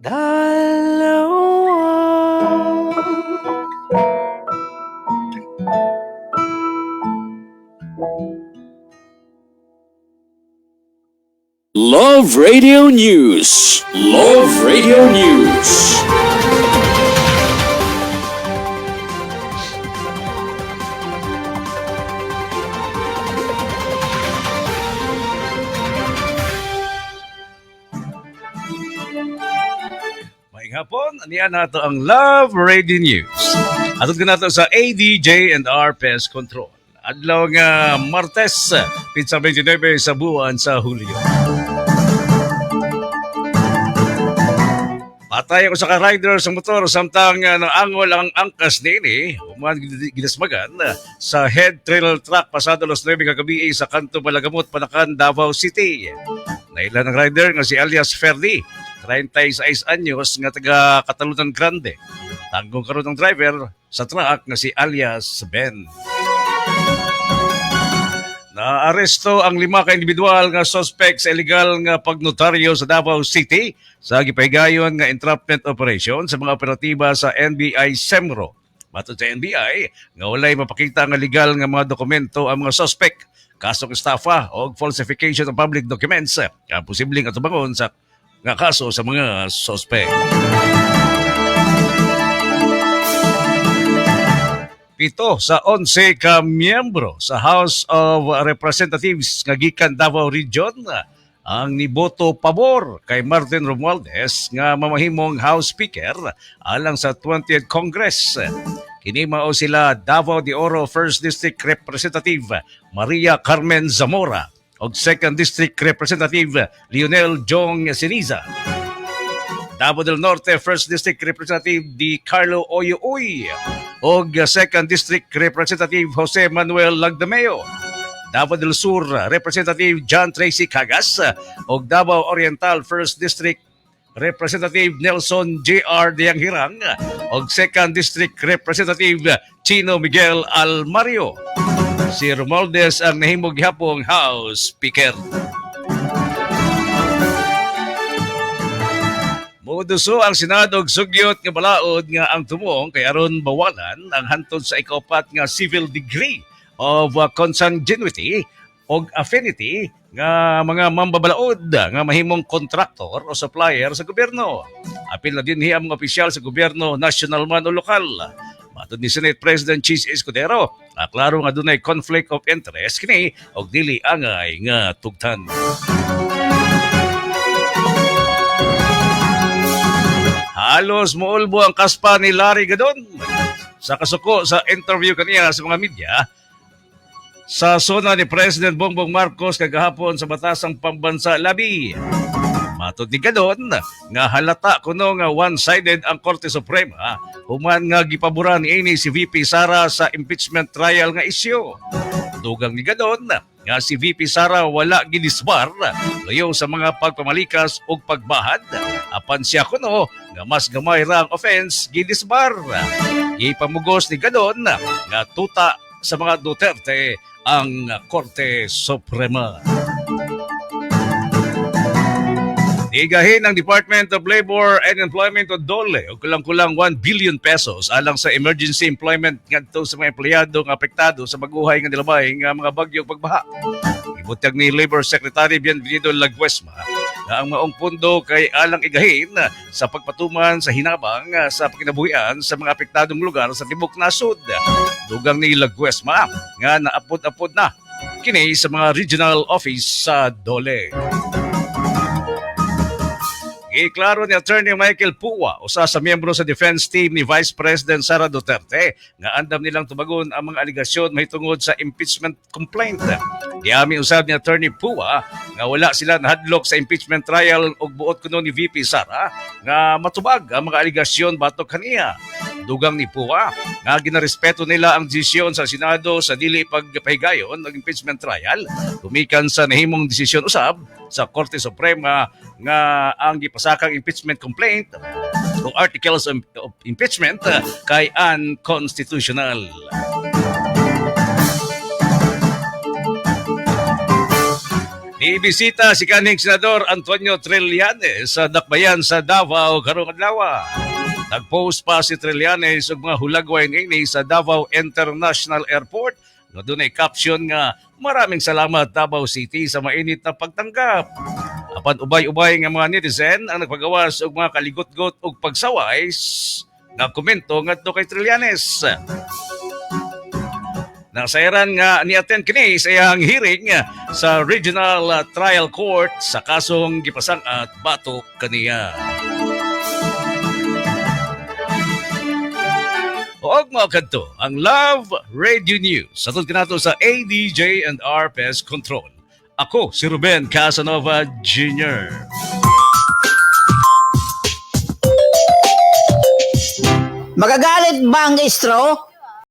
Love Radio News. Love Radio News. May hapon, aniyan nato ang Love Radio News. Atod ka nato sa ADJ and R Pest Control. Adlaw nga Martes, Pizza 29 sa buwan sa Hulyo. Patay ako sa ka-rider sa motor samtang naangol ang angkas nini, human ginasmagan sa head trailer truck pasado alas 9 kagabi sa kanto Malagamot, Panakan, Davao City. Nailan ang rider nga si alias Ferdi, 36 anyos nga taga Catalunan Grande. Tanggong karon ng driver sa truck nga si alias Ben. Naaresto ang 5 ka individual nga suspect sa illegal nga pagnotaryo sa Davao City sa gipahigayon nga entrapment operation sa mga operatiba sa NBI Semro. Matod sa NBI, nga walay mapakita nga legal nga mga dokumento ang mga suspect, kasong estafa o falsification of public documents ang posibleng atubangon sa nga kaso sa mga suspect. 7 sa 11 ka miyembro sa House of Representatives nga gikan Davao Region ang niboto pabor kay Martin Romualdez nga mamahimong House Speaker alang sa 20th Congress. Kini mao sila Davao de Oro 1st District Representative Maria Carmen Zamora ug 2nd District Representative Lionel Jong Siniza. Davao del Norte 1st District Representative Di Carlo Oyuoy o 2nd District Representative Jose Manuel Lagdameo. Davao del Sur Representative John Tracy Cagas o Davao Oriental 1st District Representative Nelson J.R. Dianghirang o 2nd District Representative Chino Miguel Almario. Si Romualdez ang nahimog gihapong House Speaker. Muduso ang Senado og sugyot nga balaod nga ang tumong kay aron bawalan ang hantod sa ikaupat nga civil degree of consanguinity o affinity nga mga mambabalaod nga mahimong kontraktor o supplier sa gobyerno. Apil na din ang mga opisyal sa gobyerno, national man o lokal. Matod ni Senate President Chis Escudero, klaro nga dunay conflict of interest kini og dili angay nga tugtan. Halos moulbo ang kaspa ni Larry Gadon sa kasuko sa interview kaniya sa mga media sa sona ni President Bongbong Marcos kagahapon sa Batasang Pambansa Labi. Matod ni Gadon nga halata kuno nga one-sided ang Korte Suprema human nga gipaboran niini si VP Sara sa impeachment trial nga isyu. Dugang ni Gadon nga si VP Sara wala ginisbar layo sa mga pagpamalikas ug pagbahad. Apan siya kuno nga mas gamay ra ang offense ginisbar. Ipamugos ni Gadon nga tuta sa mga Duterte ang Korte Suprema. Igahin ng Department of Labor and Employment o DOLE o kulang-kulang 1 billion pesos alang sa emergency employment ngadto sa mga empleyado nga apektado sa baguhay nga nilabay nga mga bagyong pagbaha. Ibutag ni Labor Secretary Bienvenido Laguesma na ang maong pundo kay alang igahin sa pagpatuman sa hinabang sa pakinabuhian sa mga apektadong lugar sa Tibok Nasud. Dugang ni Laguesma nga naapod-apod na kini sa mga regional office sa DOLE. Iklaro ni Attorney Michael Puwa, usa sa miyembro sa defense team ni Vice President Sara Duterte, nga andam nilang tubagon ang mga aligasyon mahitungod sa impeachment complaint. Diami usab ni Attorney Puwa nga wala sila nahadlok sa impeachment trial ug buot kuno ni VP Sara nga matubag ang mga aligasyon batok kaniya. Dugang ni Puwa nga ginarespeto nila ang desisyon sa Senado sa dili pagpahigayon ng impeachment trial tumikan sa nahimong desisyon usab sa Korte Suprema nga ang gipasakang impeachment complaint o articles of impeachment kay unconstitutional. Ibisita si kaning Senador Antonio Trillanes sa dakbayan sa Davao karong adlaw. Nag-post pa si Trillanes og mga hulagway ngini sa Davao International Airport nga dunay caption nga maraming salamat Davao City sa mainit na pagtanggap. Apan ubay-ubay nga mga netizen ang nagpagawas og mga kaligot-got ug pagsaway nga komento ngadto kay Trillanes. Nasairan nga ni-attend kini sa iyang hearing sa Regional Trial Court sa kasong gipasang at batok kaniya. Og mga kadto, ang Love Radio News sa kinato sa ADJ and R Pest Control. Ako si Ruben Casanova Jr. Magagalit ba ang istro